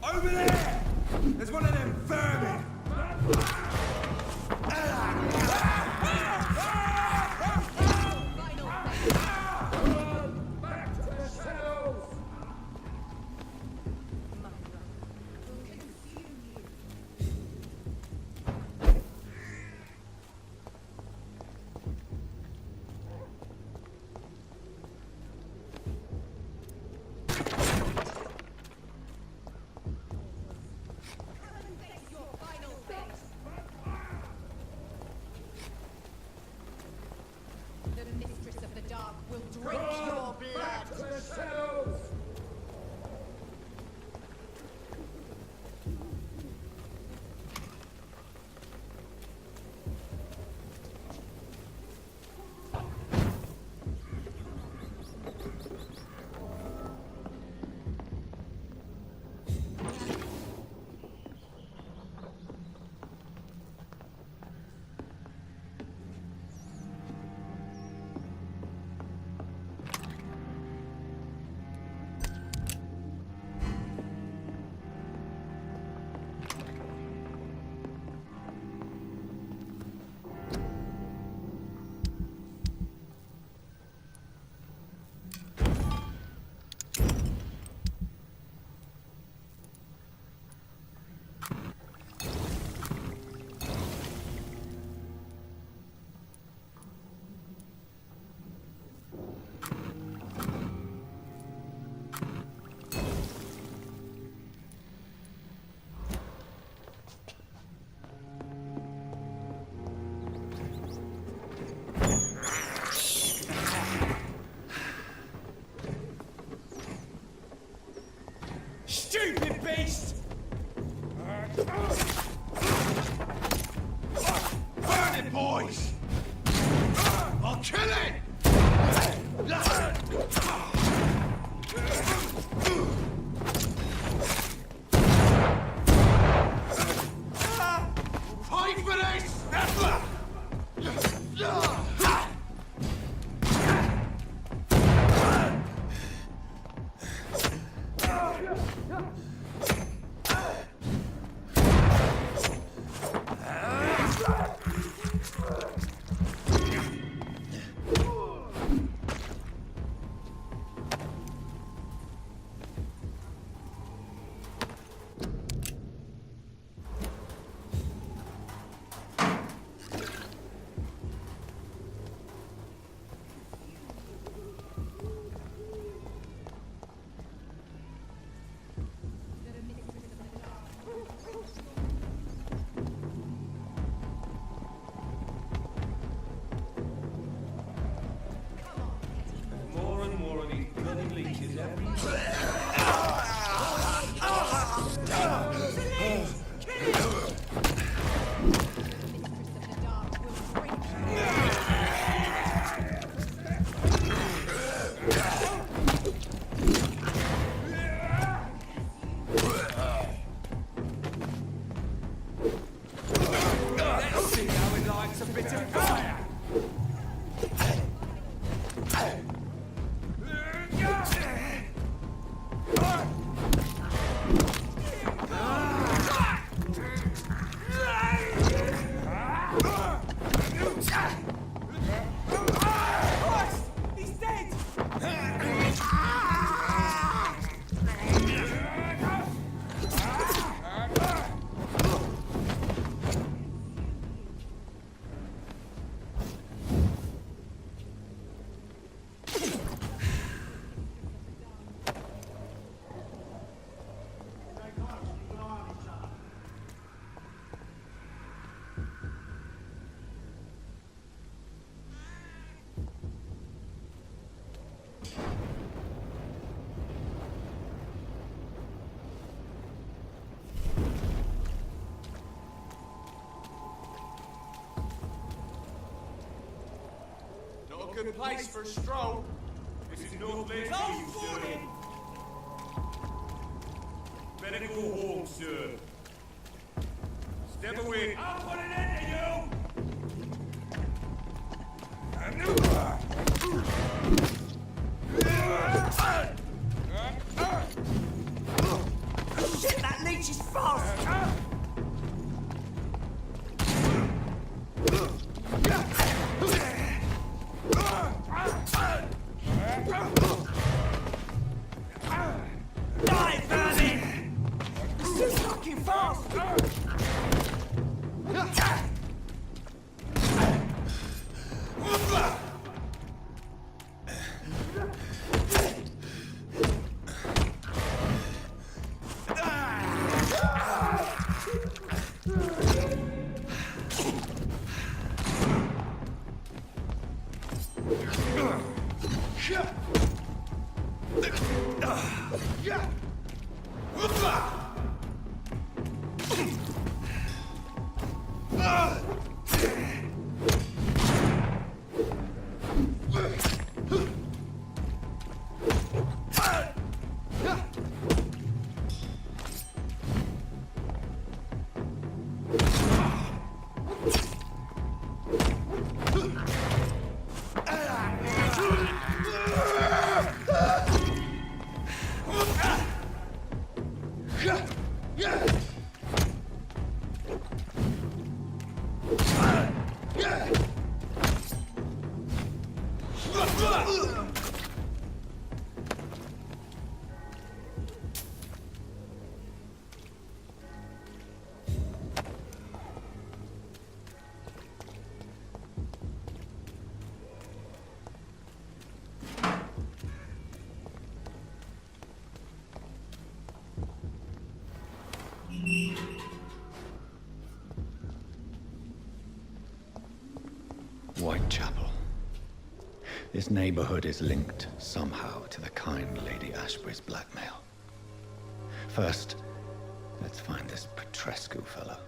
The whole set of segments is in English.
Over there! There's one of them vermin! Back to the cells! The mistress of the dark will drink your blood. Back to the cells! Stupid beast! Burn it, boys! I'll kill it! Fight for this! good place for a stroll. This is North Lake, Close sir. Better go home, sir. Step away. I'll put an end to you! Shit, that leech is fast! Die, Vermin! It's too fucking fast! Whitechapel. This neighborhood is linked somehow to the kind Lady Ashbury's blackmail. First, let's find this Petrescu fellow.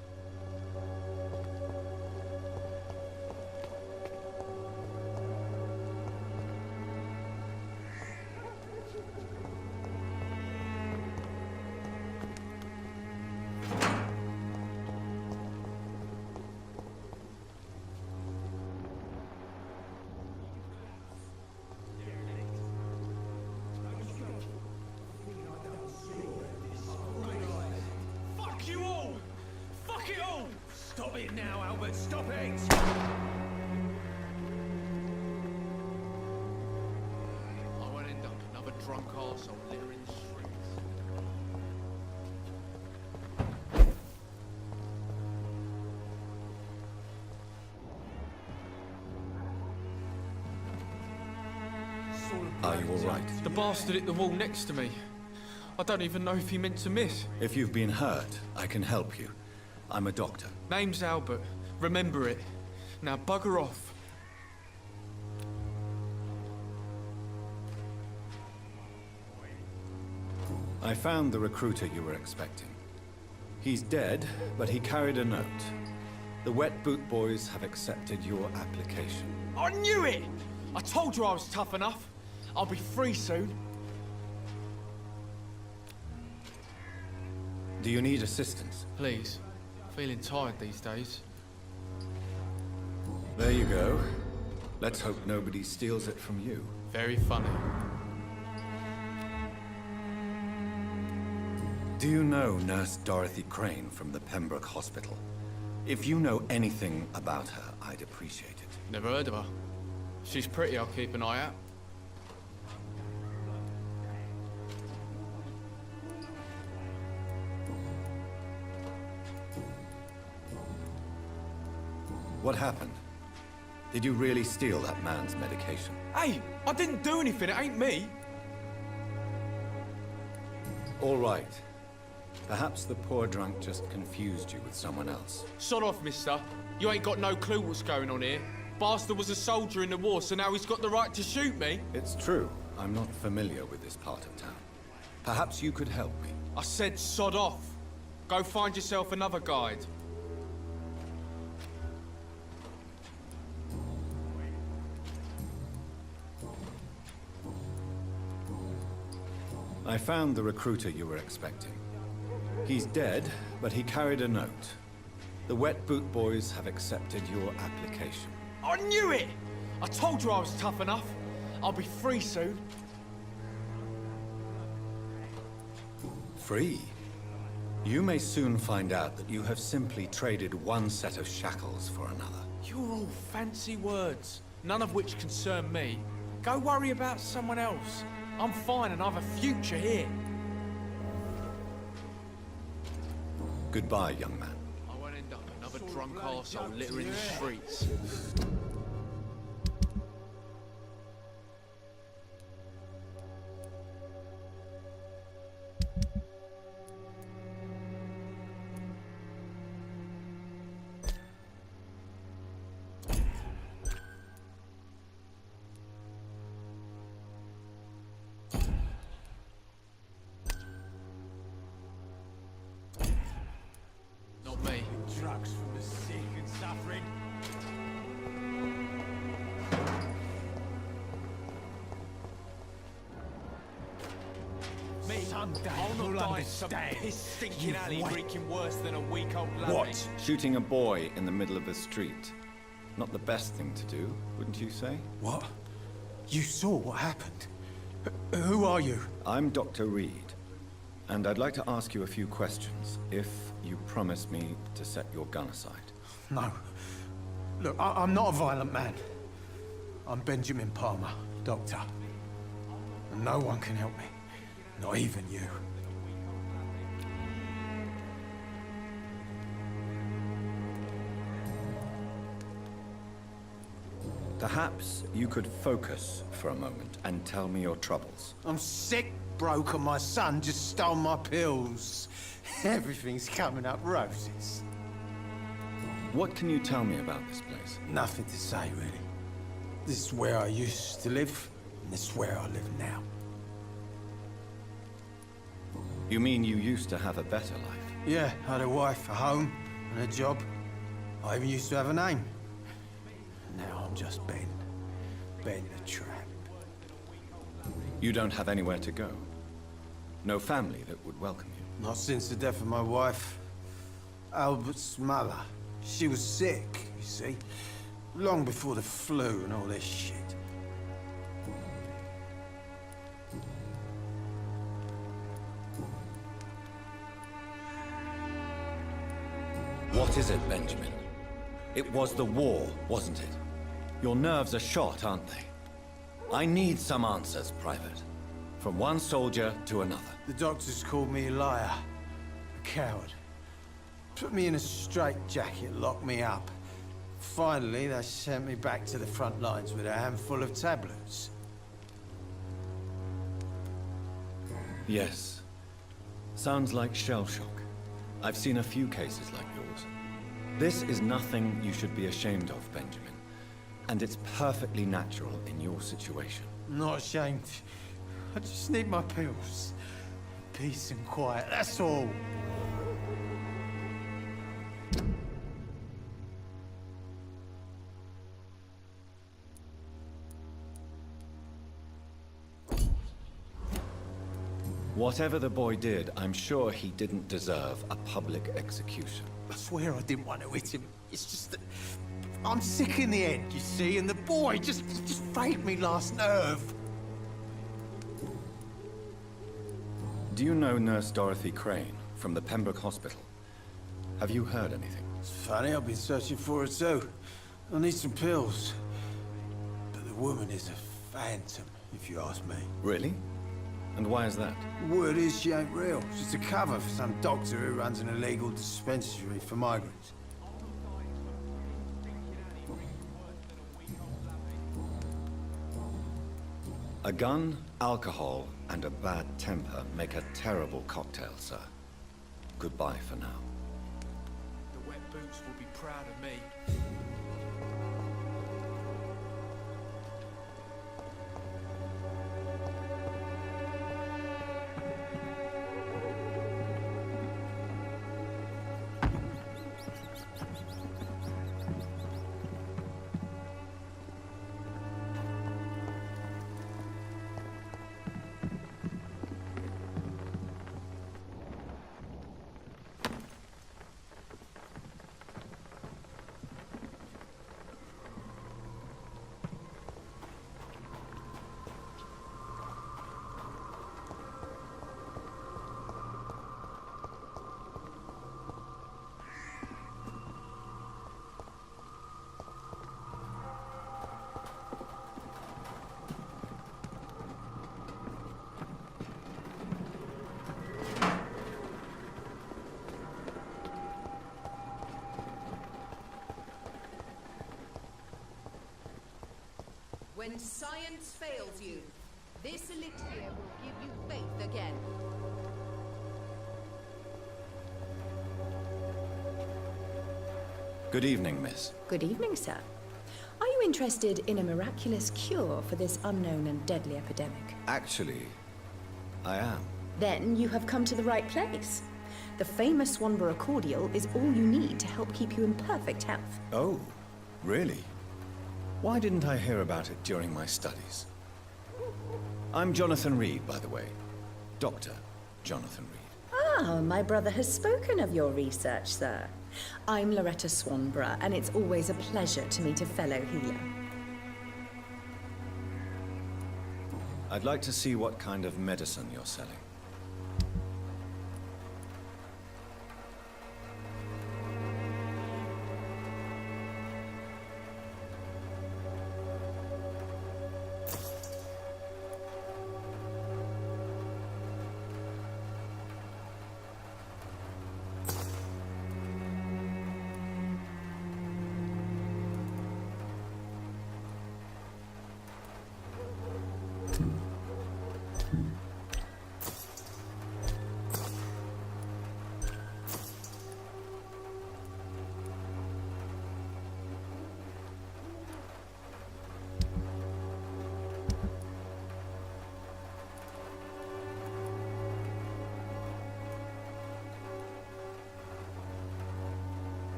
Fuck you all! Fuck it all! Stop it now, Albert, stop it! I won't end up another drunk arsehole littering the streets. Are you all right? The bastard hit the wall next to me. I don't even know if he meant to miss. If you've been hurt, I can help you. I'm a doctor. Name's Albert. Remember it. Now bugger off. I found the recruiter you were expecting. He's dead, but he carried a note. The Wet Boot Boys have accepted your application. I knew it! I told you I was tough enough. I'll be free soon. Do you need assistance? Please. Feeling tired these days. There you go. Let's hope nobody steals it from you. Very funny. Do you know Nurse Dorothy Crane from the Pembroke Hospital? If you know anything about her, I'd appreciate it. Never heard of her. She's pretty, I'll keep an eye out. What happened? Did you really steal that man's medication? Hey, I didn't do anything, it ain't me. All right. Perhaps the poor drunk just confused you with someone else. Sod off, mister. You ain't got no clue what's going on here. Bastard was a soldier in the war, so now he's got the right to shoot me. It's true. I'm not familiar with this part of town. Perhaps you could help me. I said sod off. Go find yourself another guide. I found the recruiter you were expecting. He's dead, but he carried a note. The Wet Boot Boys have accepted your application. I knew it! I told you I was tough enough. I'll be free soon. Free? You may soon find out that you have simply traded one set of shackles for another. You're all fancy words, none of which concern me. Go worry about someone else. I'm fine and I've a future here. Goodbye, young man. I won't end up another drunk arsehole littering the streets. Not me. Drugs from the sick and suffering. Me? Someday I'll you'll not die in some understand. piss-stinking You alley wait. reeking worse than a week-old lammy. What? Shooting a boy in the middle of the street. Not the best thing to do, wouldn't you say? What? You saw what happened? Who are you? I'm Dr. Reed, and I'd like to ask you a few questions, if you promise me to set your gun aside. No. Look, I'm not a violent man. I'm Benjamin Palmer, doctor. And no one can help me. Not even you. Perhaps you could focus for a moment and tell me your troubles. I'm sick, broke, and my son just stole my pills. Everything's coming up roses. What can you tell me about this place? Nothing to say, really. This is where I used to live, and this is where I live now. You mean you used to have a better life? Yeah, I had a wife, a home, and a job. I even used to have a name. Now I'm just Ben. Ben the Tramp. You don't have anywhere to go? No family that would welcome you? Not since the death of my wife, Albert's mother. She was sick, you see. Long before the flu and all this shit. What is it, Benjamin? It was the war, wasn't it? Your nerves are shot, aren't they? I need some answers, Private. From one soldier to another. The doctors called me a liar. A coward. Put me in a straitjacket, locked me up. Finally, they sent me back to the front lines with a handful of tablets. Yes. Sounds like shell shock. I've seen a few cases like yours. This is nothing you should be ashamed of, Benjamin. And it's perfectly natural in your situation. I'm not ashamed. I just need my pills. Peace and quiet, that's all. Whatever the boy did, I'm sure he didn't deserve a public execution. I swear I didn't want to hit him. It's just that I'm sick in the head, you see, and the boy just frayed me last nerve. Do you know Nurse Dorothy Crane from the Pembroke Hospital? Have you heard anything? It's funny, I've been searching for her too. I need some pills. But the woman is a phantom, if you ask me. Really? And why is that? Word is she ain't real. She's a cover for some doctor who runs an illegal dispensary for migrants. A gun, alcohol, and a bad temper make a terrible cocktail, sir. Goodbye for now. The wet boots will be proud of me. When science fails you, this elixir will give you faith again. Good evening, miss. Good evening, sir. Are you interested in a miraculous cure for this unknown and deadly epidemic? Actually, I am. Then you have come to the right place. The famous Swanborough cordial is all you need to help keep you in perfect health. Oh, really? Why didn't I hear about it during my studies? I'm Jonathan Reed, by the way. Dr. Jonathan Reed. Ah, my brother has spoken of your research, sir. I'm Loretta Swanborough, and it's always a pleasure to meet a fellow healer. I'd like to see what kind of medicine you're selling.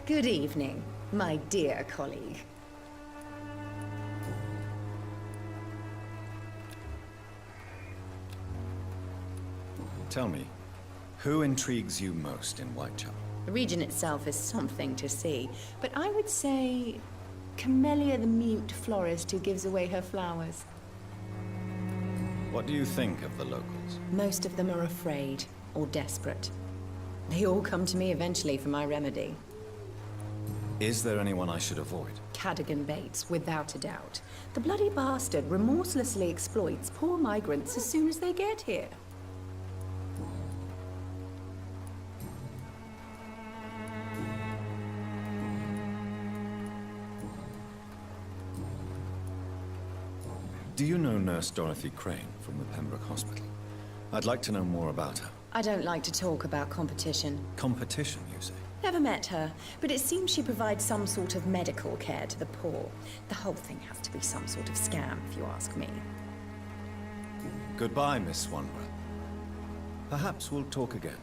Good evening, my dear colleague. Tell me, who intrigues you most in Whitechapel? The region itself is something to see, but I would say Camellia the mute florist who gives away her flowers. What do you think of the locals? Most of them are afraid or desperate. They all come to me eventually for my remedy. Is there anyone I should avoid? Cadogan Bates, without a doubt. The bloody bastard remorselessly exploits poor migrants as soon as they get here. Do you know Nurse Dorothy Crane from the Pembroke Hospital? I'd like to know more about her. I don't like to talk about competition. Competition, you say? Never met her, but it seems she provides some sort of medical care to the poor. The whole thing has to be some sort of scam, if you ask me. Goodbye, Miss Swanborough. Perhaps we'll talk again.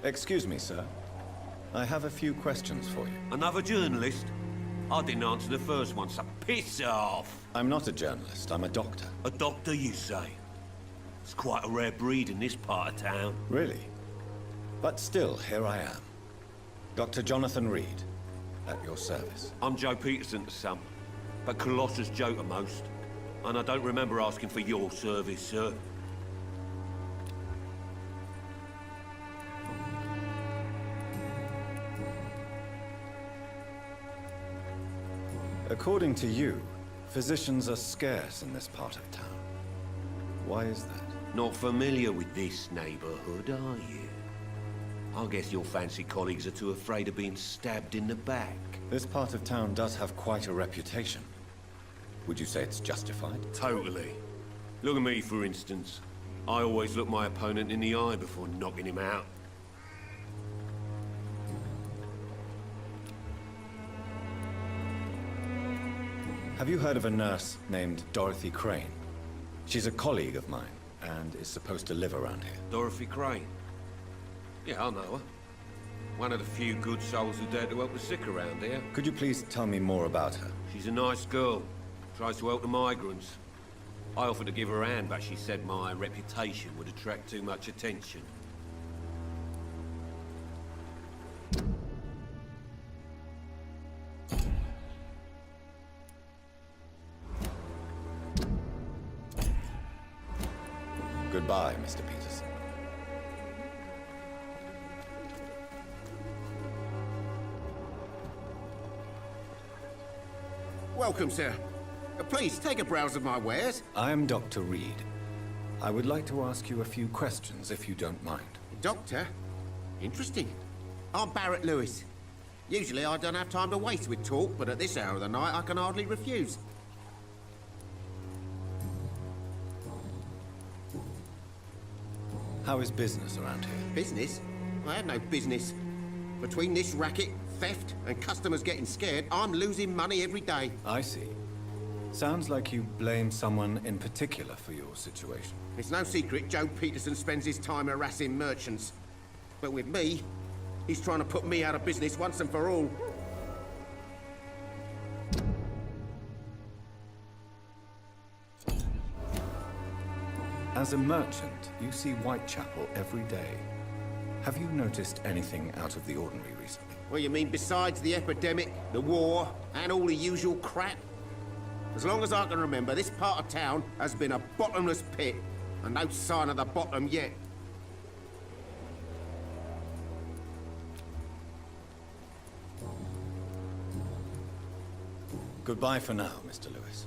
Excuse me, sir. I have a few questions for you. Another journalist? I didn't answer the first one, so piss off! I'm not a journalist, I'm a doctor. A doctor, you say? It's quite a rare breed in this part of town. Really? But still, here I am. Dr. Jonathan Reed, at your service. I'm Joe Peterson to some, but Colossus Joe to most. And I don't remember asking for your service, sir. According to you, physicians are scarce in this part of town. Why is that? Not familiar with this neighborhood, are you? I guess your fancy colleagues are too afraid of being stabbed in the back. This part of town does have quite a reputation. Would you say it's justified? Totally. Look at me, for instance. I always look my opponent in the eye before knocking him out. Have you heard of a nurse named Dorothy Crane? She's a colleague of mine, and is supposed to live around here. Dorothy Crane? Yeah, I know her. One of the few good souls who dare to help the sick around here. Could you please tell me more about her? She's a nice girl. Tries to help the migrants. I offered to give her a hand, but she said my reputation would attract too much attention. Goodbye, Mr. Peterson. Welcome, sir. Please, take a browse of my wares. I am Dr. Reed. I would like to ask you a few questions, if you don't mind. Doctor? Interesting. I'm Barrett Lewis. Usually I don't have time to waste with talk, but at this hour of the night I can hardly refuse. How is business around here? Business? I have no business. Between this racket, theft, and customers getting scared, I'm losing money every day. I see. Sounds like you blame someone in particular for your situation. It's no secret Joe Peterson spends his time harassing merchants. But with me, he's trying to put me out of business once and for all. As a merchant, you see Whitechapel every day. Have you noticed anything out of the ordinary recently? Well, you mean besides the epidemic, the war, and all the usual crap? As long as I can remember, this part of town has been a bottomless pit, and no sign of the bottom yet. Goodbye for now, Mr. Lewis.